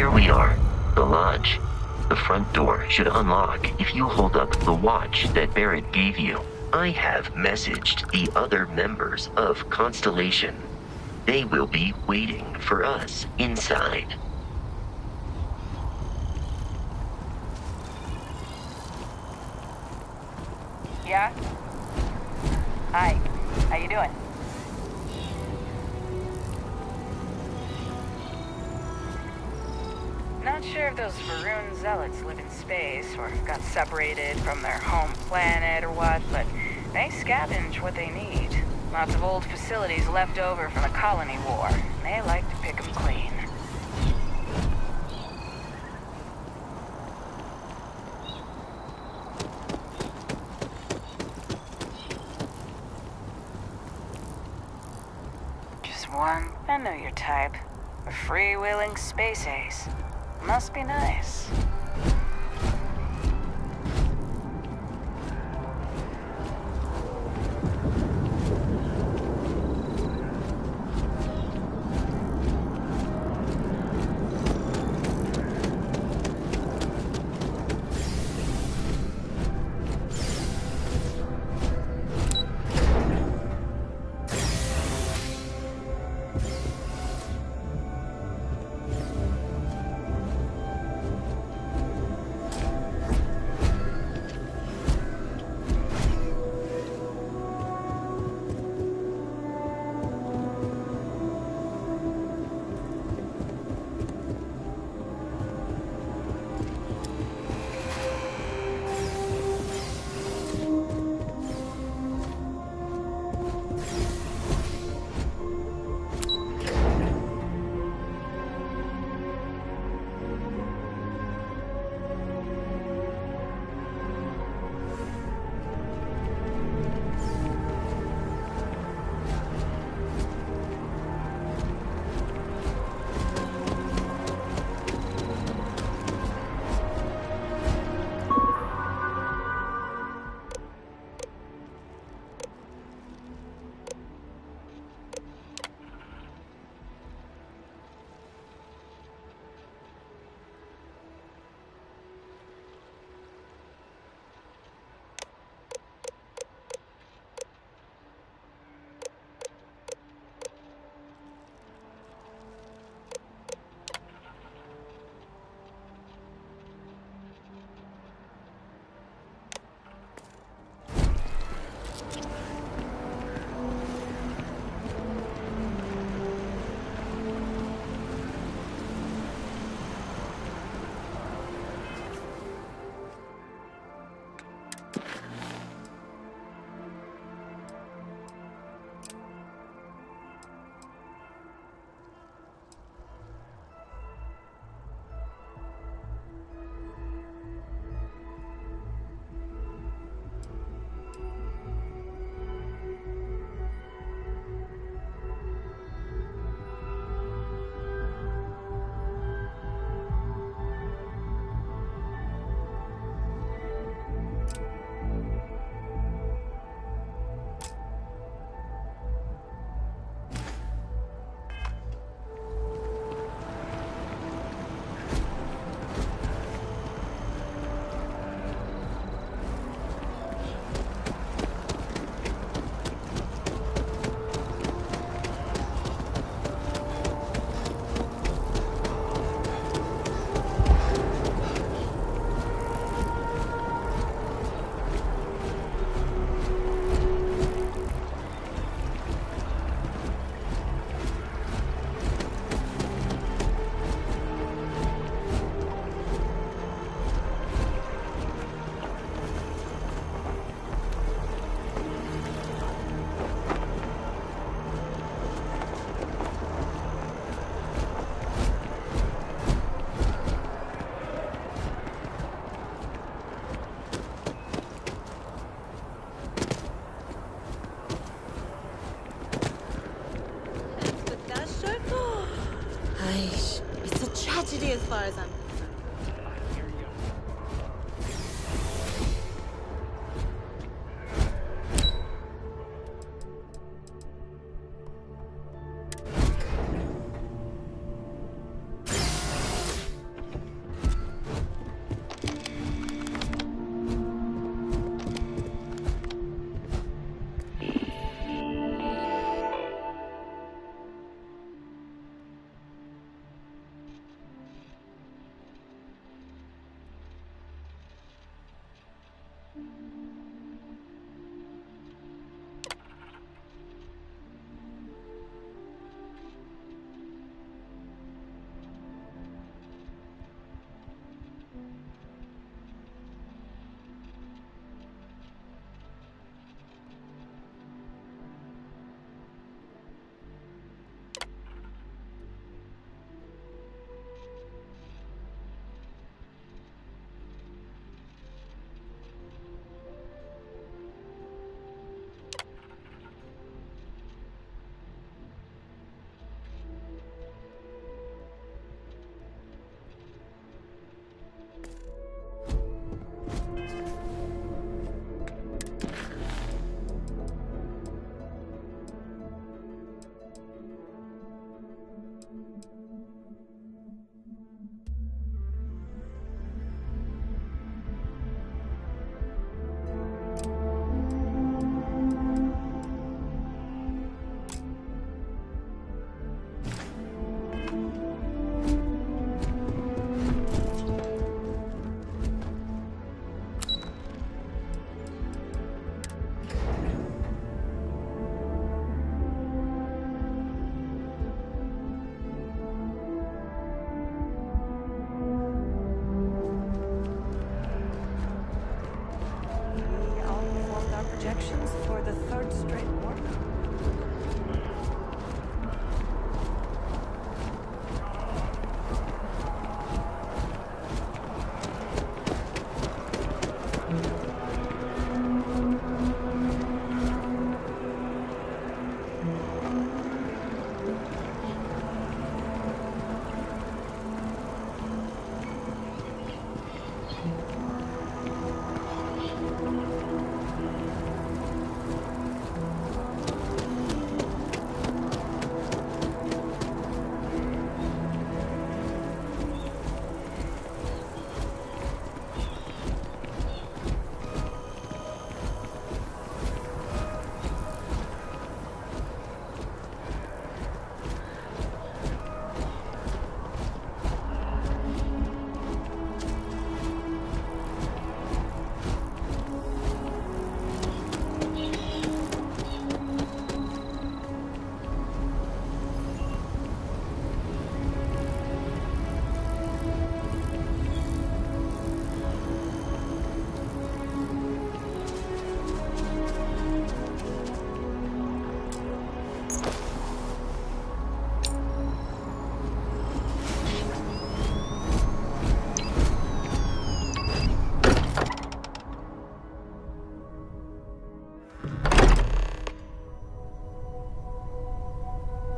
Here we are, the lodge. The front door should unlock if you hold up the watch that Barrett gave you. I have messaged the other members of Constellation. They will be waiting for us inside. Yeah? Hi. How you doing? Not sure if those Varun zealots live in space or got separated from their home planet or what, but they scavenge what they need. Lots of old facilities left over from the colony war. They like to pick them clean. Just one. I know your type. A freewheeling space ace. Must be nice.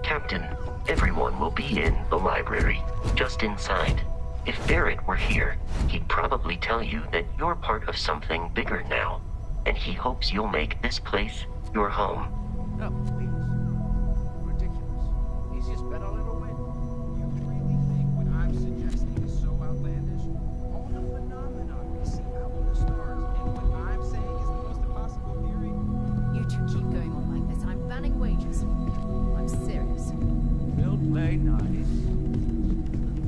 Captain, everyone will be in the library, just inside. If Barrett were here, he'd probably tell you that you're part of something bigger now, and he hopes you'll make this place your home. No, please. Ridiculous. Easiest bet I'll ever win. You really think what I'm suggesting is so outlandish? All the phenomena we see out in the stars, and what I'm saying is the most impossible theory? You two keep going on like this. I'm banning wages. I'm serious. We'll play nice.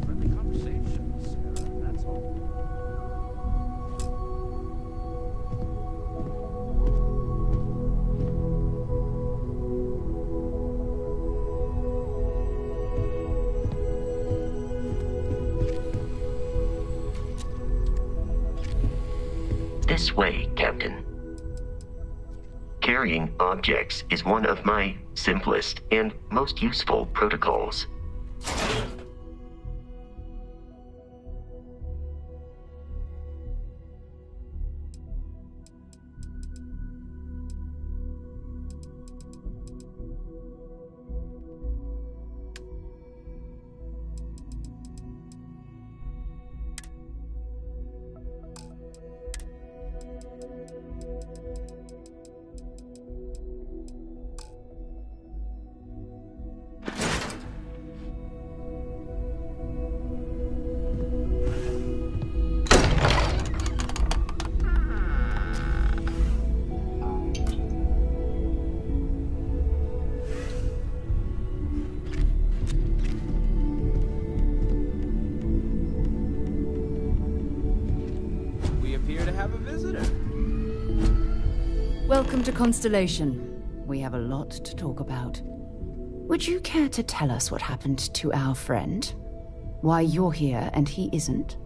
Friendly conversation, Sarah, that's all. This way, Captain. Carrying objects is one of my simplest and most useful protocols. Welcome to Constellation. We have a lot to talk about. Would you care to tell us what happened to our friend? Why you're here and he isn't?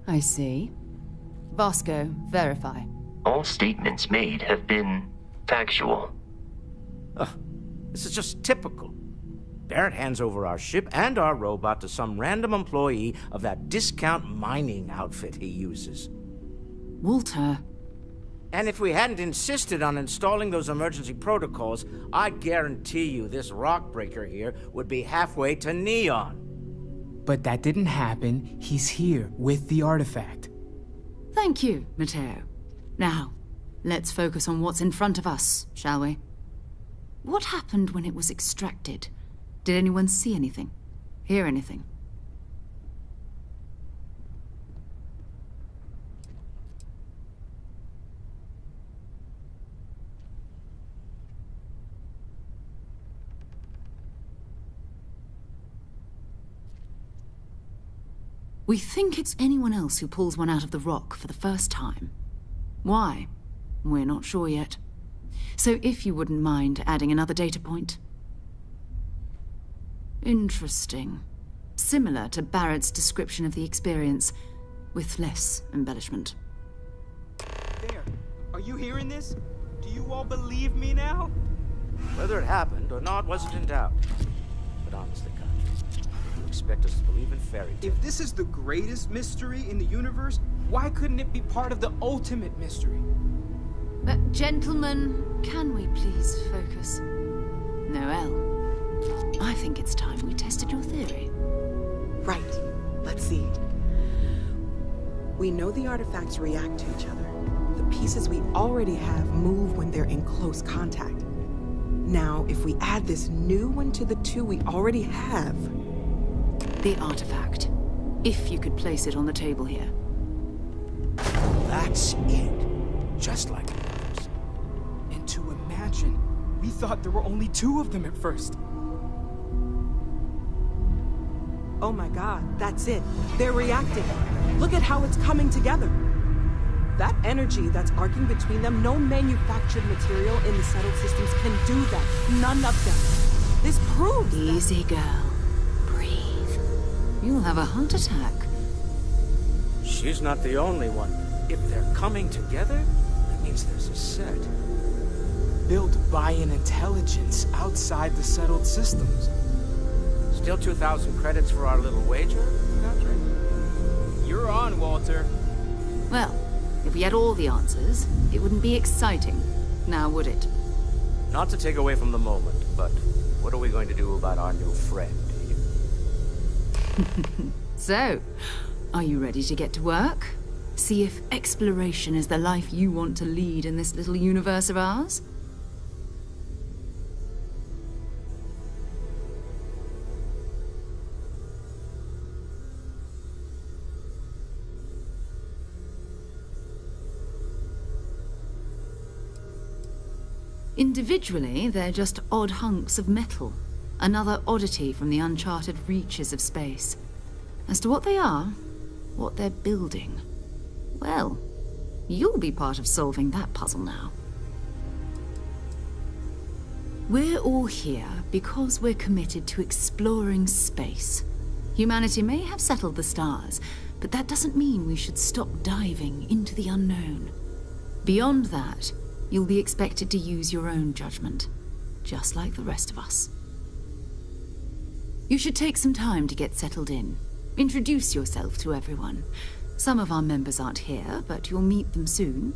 I see. Vasco, verify. All statements made have been factual. This is just typical. Barrett hands over our ship and our robot to some random employee of that discount mining outfit he uses. Walter. And if we hadn't insisted on installing those emergency protocols, I guarantee you this rock breaker here would be halfway to Neon. But that didn't happen. He's here with the artifact. Thank you, Matteo. Now, let's focus on what's in front of us, shall we? What happened when it was extracted? Did anyone see anything? Hear anything? We think it's anyone else who pulls one out of the rock for the first time. Why? We're not sure yet. So if you wouldn't mind adding another data point. Interesting. Similar to Barrett's description of the experience, with less embellishment. There. Are you hearing this? Do you all believe me now? Whether it happened or not wasn't in doubt. But honestly, Contra, you expect us to believe in fairy tales? If this is the greatest mystery in the universe, why couldn't it be part of the ultimate mystery? Gentlemen, can we please focus? Noel, I think it's time we tested your theory. Right. Let's see. We know the artifacts react to each other. The pieces we already have move when they're in close contact. Now, if we add this new one to the two we already have... The artifact. If you could place it on the table here. That's it. Just like the others. And to imagine, we thought there were only two of them at first. Oh my god, that's it. They're reacting. Look at how it's coming together. That energy that's arcing between them, no manufactured material in the settled systems can do that. None of them. This proves that... Easy, girl. Breathe. You'll have a heart attack. She's not the only one. If they're coming together, that means there's a set. Built by an intelligence outside the settled systems. Still 2,000 credits for our little wager, Patrick? You're on, Walter. Well, if we had all the answers, it wouldn't be exciting. Now, would it? Not to take away from the moment, but what are we going to do about our new friend here? So, are you ready to get to work? See if exploration is the life you want to lead in this little universe of ours? Individually, they're just odd hunks of metal. Another oddity from the uncharted reaches of space. As to what they are, what they're building, well, you'll be part of solving that puzzle now. We're all here because we're committed to exploring space. Humanity may have settled the stars, but that doesn't mean we should stop diving into the unknown. Beyond that, you'll be expected to use your own judgment, just like the rest of us. You should take some time to get settled in. Introduce yourself to everyone. Some of our members aren't here, but you'll meet them soon.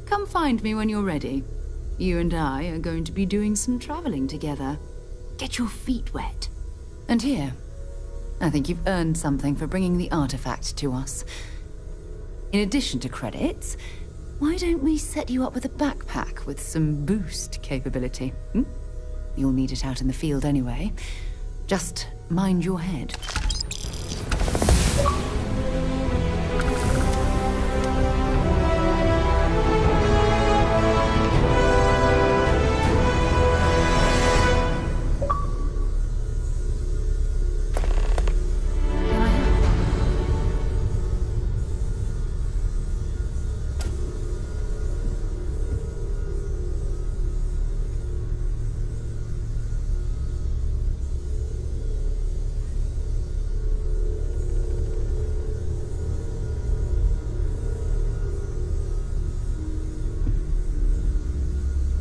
Come find me when you're ready. You and I are going to be doing some traveling together. Get your feet wet. And here, I think you've earned something for bringing the artifact to us. In addition to credits, why don't we set you up with a backpack with some boost capability? You'll need it out in the field anyway. Just mind your head.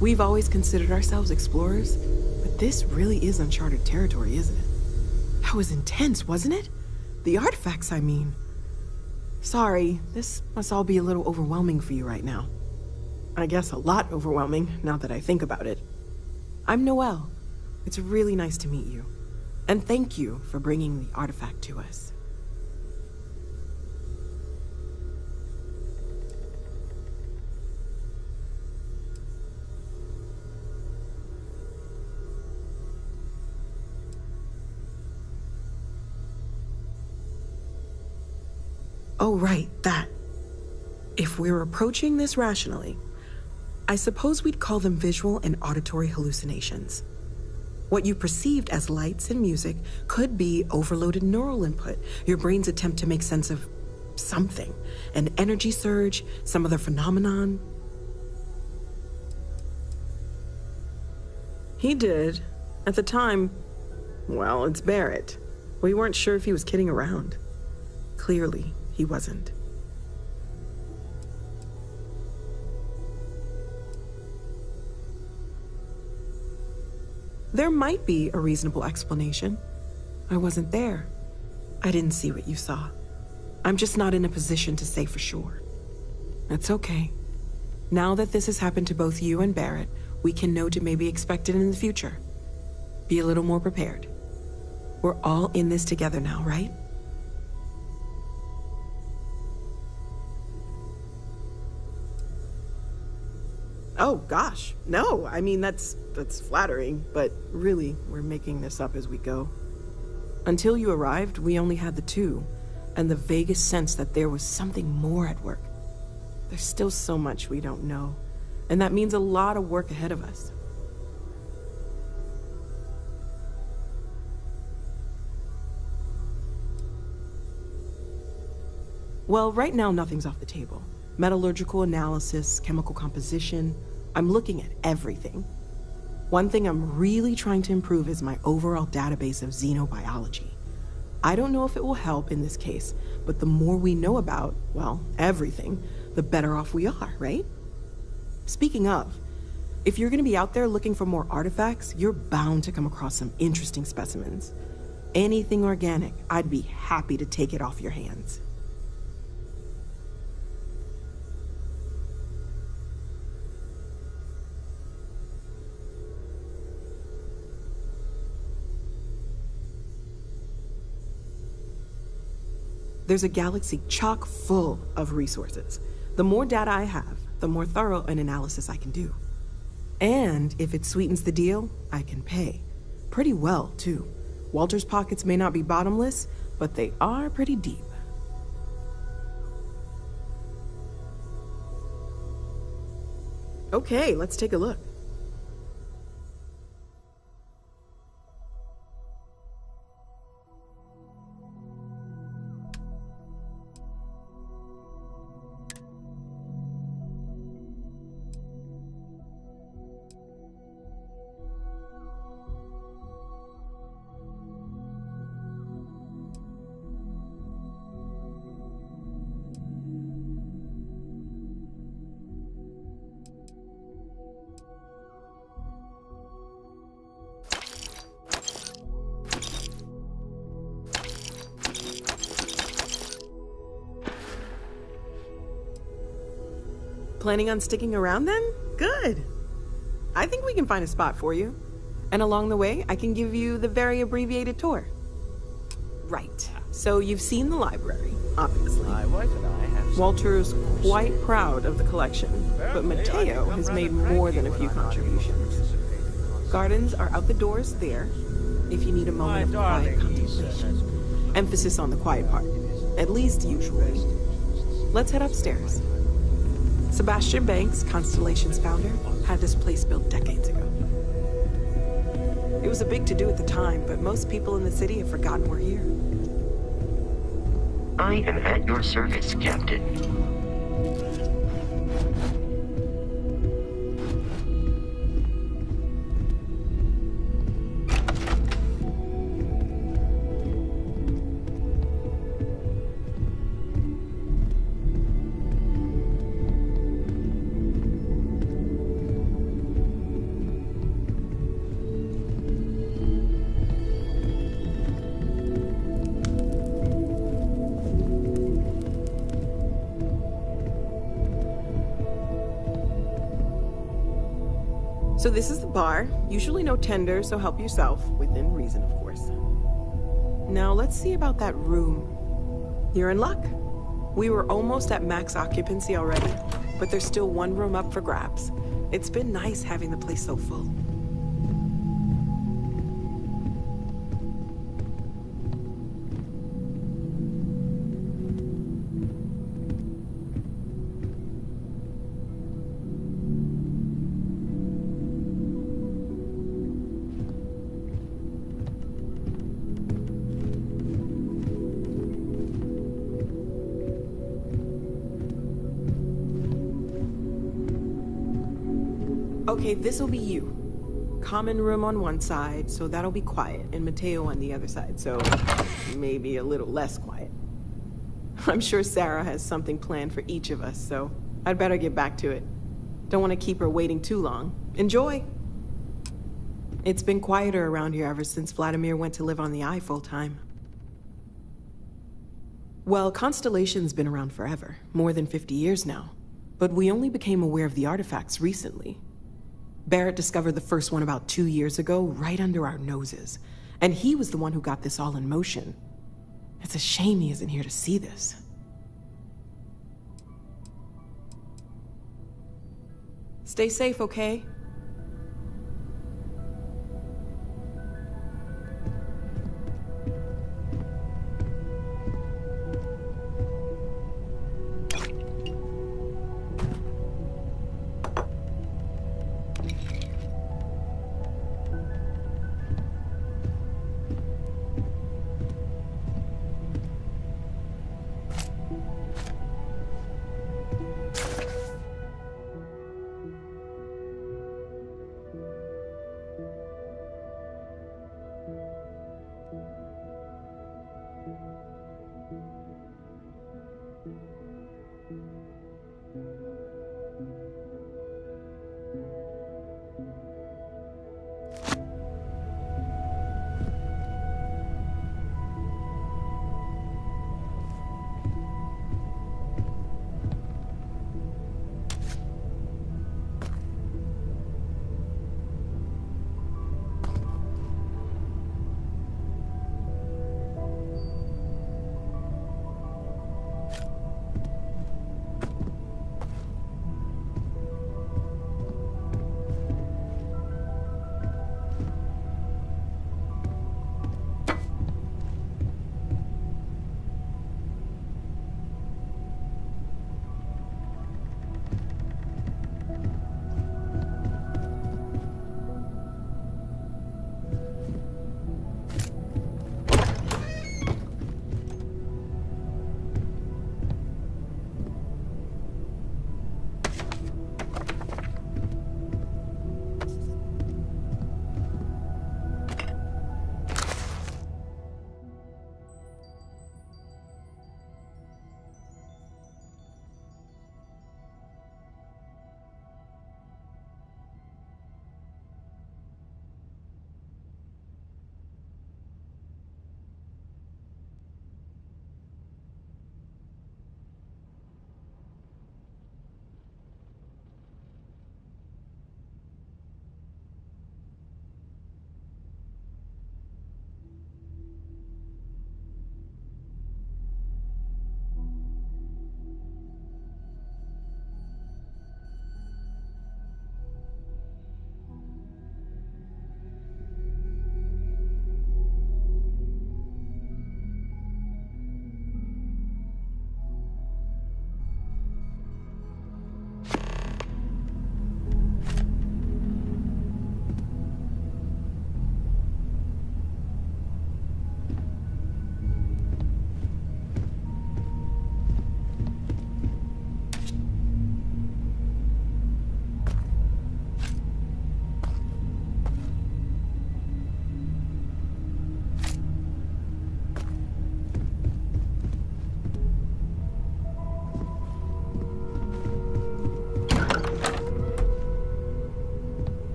We've always considered ourselves explorers, but this really is uncharted territory, isn't it? That was intense, wasn't it? The artifacts, I mean. Sorry, this must all be a little overwhelming for you right now. I guess a lot overwhelming, now that I think about it. I'm Noelle. It's really nice to meet you. And thank you for bringing the artifact to us. Oh, right, that. If we're approaching this rationally, I suppose we'd call them visual and auditory hallucinations. What you perceived as lights and music could be overloaded neural input, your brain's attempt to make sense of something, an energy surge, some other phenomenon. He did. At the time, well, it's Barrett. We weren't sure if he was kidding around. Clearly, he wasn't. There might be a reasonable explanation. I wasn't there. I didn't see what you saw. I'm just not in a position to say for sure. That's okay. Now that this has happened to both you and Barrett, we can know to maybe expect it in the future. Be a little more prepared. We're all in this together now, right? Oh, gosh, no. I mean, that's flattering, but really, we're making this up as we go. Until you arrived, we only had the two, and the vaguest sense that there was something more at work. There's still so much we don't know, and that means a lot of work ahead of us. Well, right now, nothing's off the table. Metallurgical analysis, chemical composition. I'm looking at everything. One thing I'm really trying to improve is my overall database of xenobiology. I don't know if it will help in this case, but the more we know about, well, everything, the better off we are, right? Speaking of, if you're gonna be out there looking for more artifacts, you're bound to come across some interesting specimens. Anything organic, I'd be happy to take it off your hands. There's a galaxy chock full of resources. The more data I have, the more thorough an analysis I can do. And if it sweetens the deal, I can pay. Pretty well, too. Walter's pockets may not be bottomless, but they are pretty deep. Okay, let's take a look. Planning on sticking around then? Good. I think we can find a spot for you. And along the way, I can give you the very abbreviated tour. Right. So you've seen the library, obviously. My wife and I have Walter's quite proud of the collection, but Mateo has made more than a few contributions. Gardens are out the doors there, if you need a moment of quiet contemplation. Emphasis on the quiet part, at least usually. Let's head upstairs. Sebastian Banks, Constellation's founder, had this place built decades ago. It was a big to-do at the time, but most people in the city have forgotten we're here. I am at your service, Captain. So this is the bar. Usually no tender, so help yourself, within reason, of course. Now let's see about that room. You're in luck. We were almost at max occupancy already, but there's still one room up for grabs. It's been nice having the place so full. Okay, this'll be you. Common room on one side, so that'll be quiet, and Mateo on the other side, so maybe a little less quiet. I'm sure Sarah has something planned for each of us, so I'd better get back to it. Don't want to keep her waiting too long. Enjoy! It's been quieter around here ever since Vladimir went to live on the Eye full-time. Well, Constellation's been around forever, more than 50 years now. But we only became aware of the artifacts recently. Barrett discovered the first one about 2 years ago, right under our noses. And he was the one who got this all in motion. It's a shame he isn't here to see this. Stay safe, okay?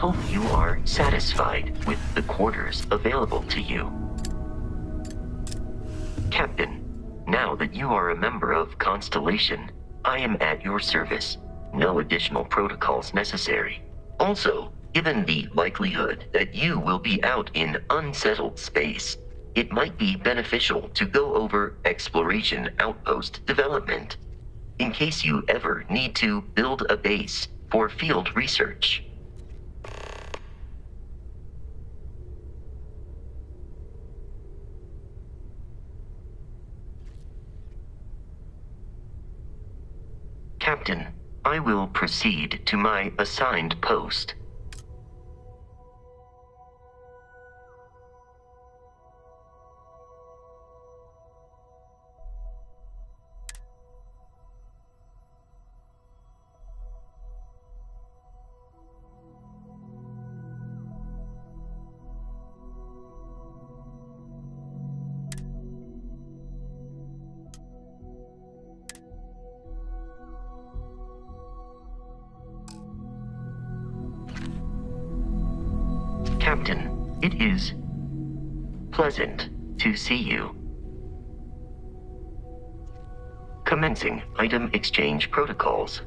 hope you are satisfied with the quarters available to you. Captain, now that you are a member of Constellation, I am at your service. No additional protocols necessary. Also, given the likelihood that you will be out in unsettled space, it might be beneficial to go over exploration outpost development, in case you ever need to build a base for field research. Captain, I will proceed to my assigned post. Captain, it is pleasant to see you. Commencing item exchange protocols.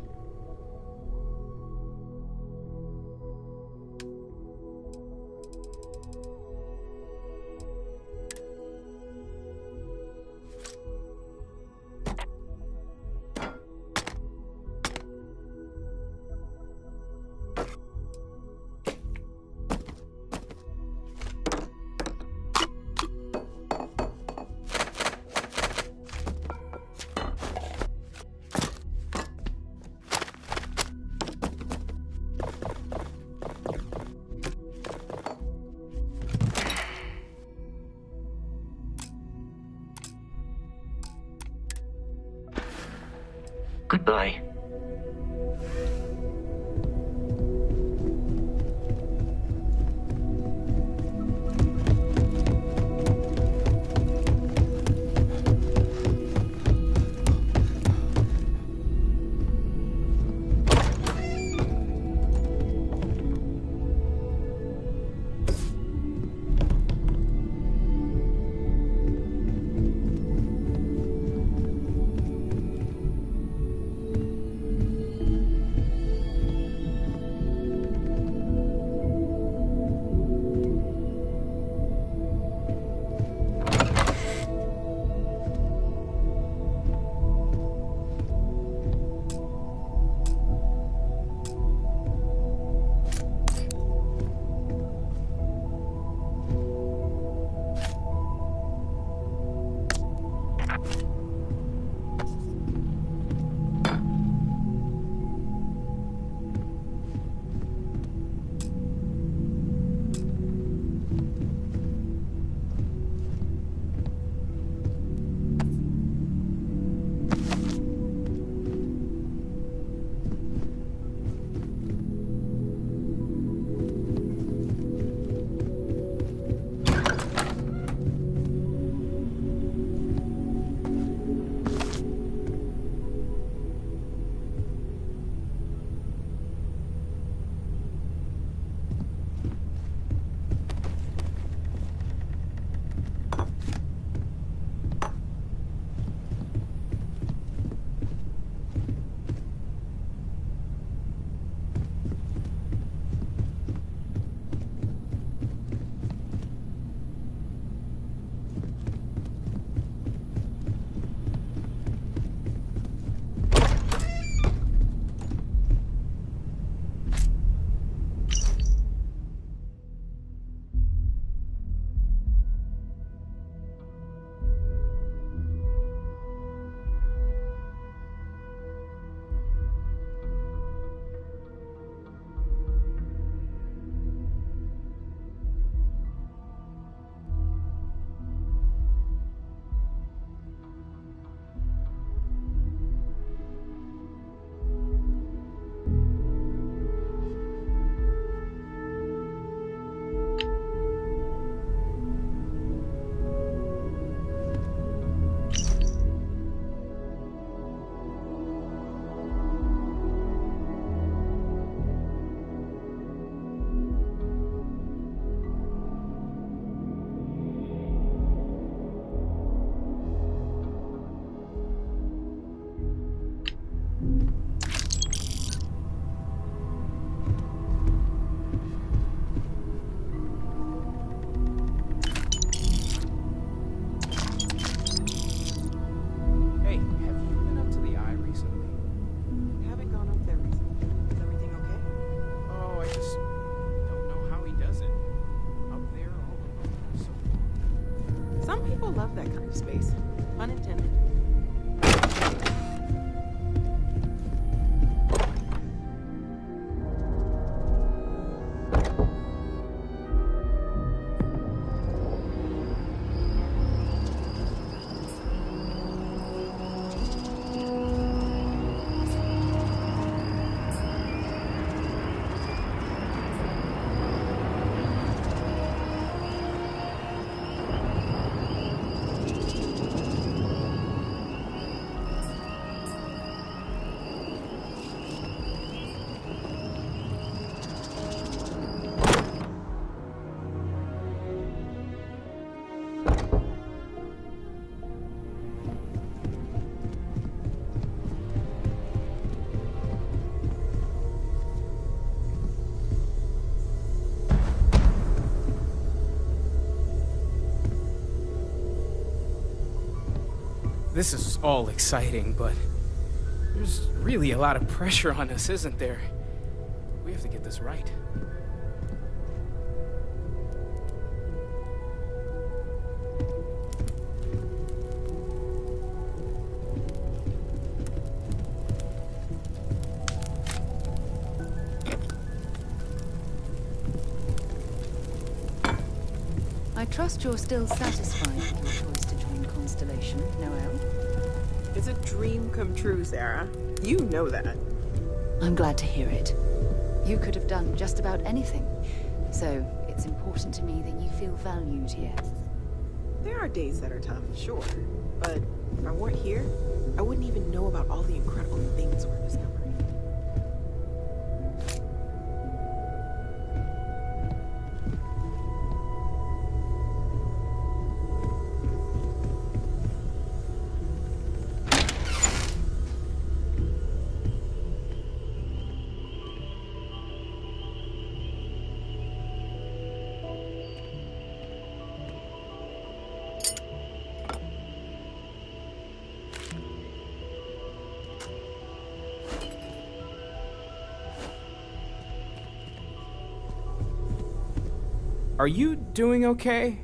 Goodbye. People love that kind of space. Pun intended. This is all exciting, but there's really a lot of pressure on us, isn't there? We have to get this right. I trust you're still satisfied with your choice to join Constellation, Noel? It's a dream come true, Sarah. You know that. I'm glad to hear it. You could have done just about anything, so it's important to me that you feel valued here. There are days that are tough, sure. But if I weren't here, I wouldn't even know about all the incredible things we're discovering. Are you doing okay?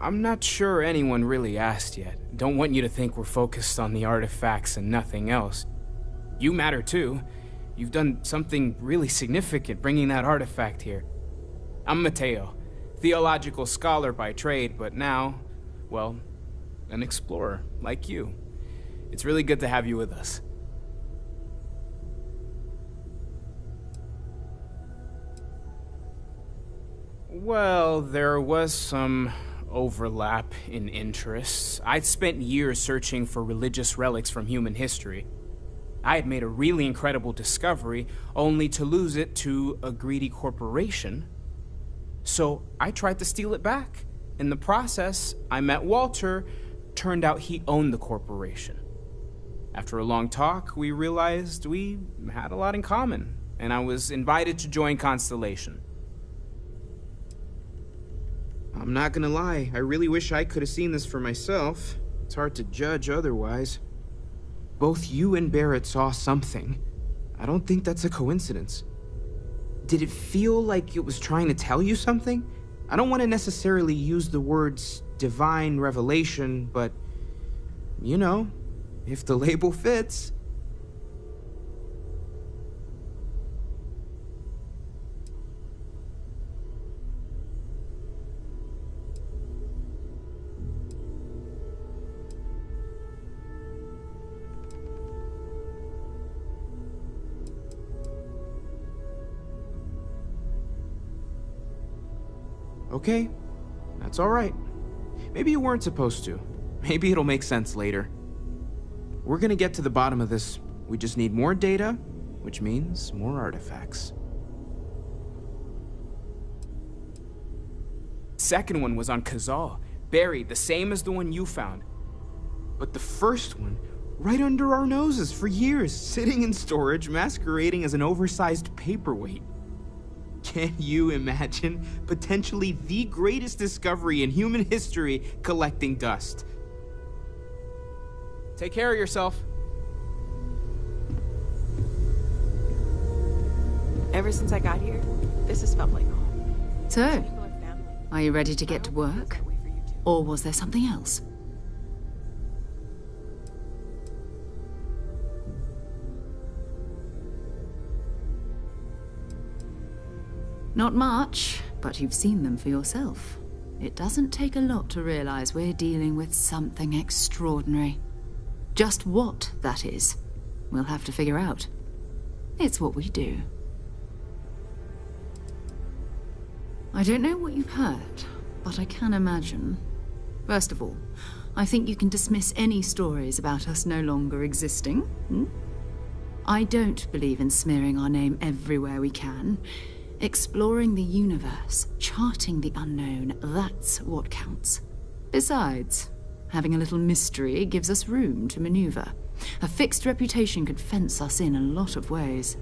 I'm not sure anyone really asked yet. Don't want you to think we're focused on the artifacts and nothing else. You matter too. You've done something really significant bringing that artifact here. I'm Mateo, theological scholar by trade, but now, well, an explorer like you. It's really good to have you with us. Well, there was some overlap in interests. I'd spent years searching for religious relics from human history. I had made a really incredible discovery, only to lose it to a greedy corporation. So I tried to steal it back. In the process, I met Walter. Turned out he owned the corporation. After a long talk, we realized we had a lot in common, and I was invited to join Constellation. I'm not gonna lie, I really wish I could have seen this for myself. It's hard to judge otherwise. Both you and Barrett saw something. I don't think that's a coincidence. Did it feel like it was trying to tell you something? I don't want to necessarily use the words divine revelation, but, you know, if the label fits. Okay, that's all right. Maybe you weren't supposed to. Maybe it'll make sense later. We're gonna get to the bottom of this. We just need more data, which means more artifacts. Second one was on Kazal, buried, the same as the one you found. But the first one, right under our noses for years, sitting in storage, masquerading as an oversized paperweight. Can you imagine potentially the greatest discovery in human history collecting dust? Take care of yourself. Ever since I got here, this has felt like home. So, are you ready to get to work? Or was there something else? Not much, but you've seen them for yourself. It doesn't take a lot to realize we're dealing with something extraordinary. Just what that is, we'll have to figure out. It's what we do. I don't know what you've heard, but I can imagine. First of all, I think you can dismiss any stories about us no longer existing. I don't believe in smearing our name everywhere we can. Exploring the universe, charting the unknown, that's what counts. Besides, having a little mystery gives us room to maneuver. A fixed reputation could fence us in a lot of ways.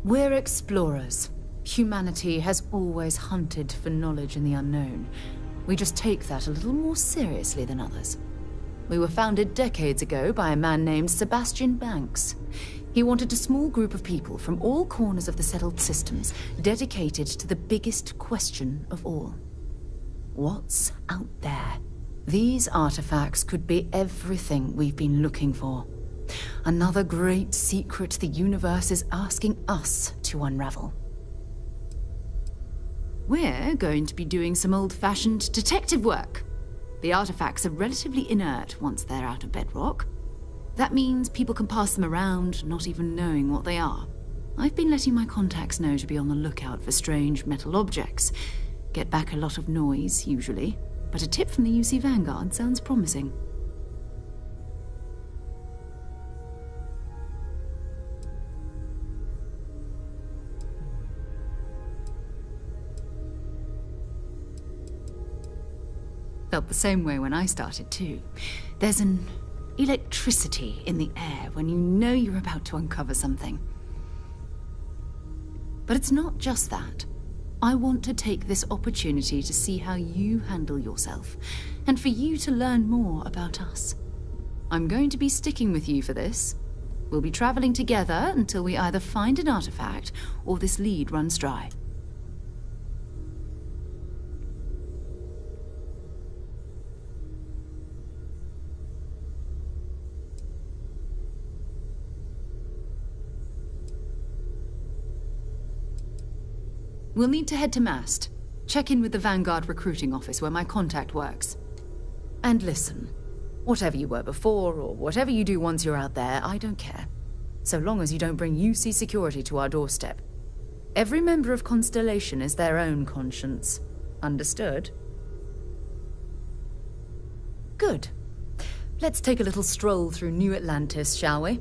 We're explorers. Humanity has always hunted for knowledge in the unknown. We just take that a little more seriously than others. We were founded decades ago by a man named Sebastian Banks. He wanted a small group of people from all corners of the settled systems, dedicated to the biggest question of all. What's out there? These artifacts could be everything we've been looking for. Another great secret the universe is asking us to unravel. We're going to be doing some old-fashioned detective work. The artifacts are relatively inert once they're out of bedrock. That means people can pass them around, not even knowing what they are. I've been letting my contacts know to be on the lookout for strange metal objects. Get back a lot of noise, usually, but a tip from the UC Vanguard sounds promising. Felt the same way when I started too. There's an electricity in the air when you know you're about to uncover something. But it's not just that. I want to take this opportunity to see how you handle yourself, and for you to learn more about us. I'm going to be sticking with you for this. We'll be traveling together until we either find an artifact or this lead runs dry. We'll need to head to Mast. Check in with the Vanguard recruiting office where my contact works. And listen, whatever you were before, or whatever you do once you're out there, I don't care. So long as you don't bring UC security to our doorstep. Every member of Constellation is their own conscience. Understood? Good. Let's take a little stroll through New Atlantis, shall we?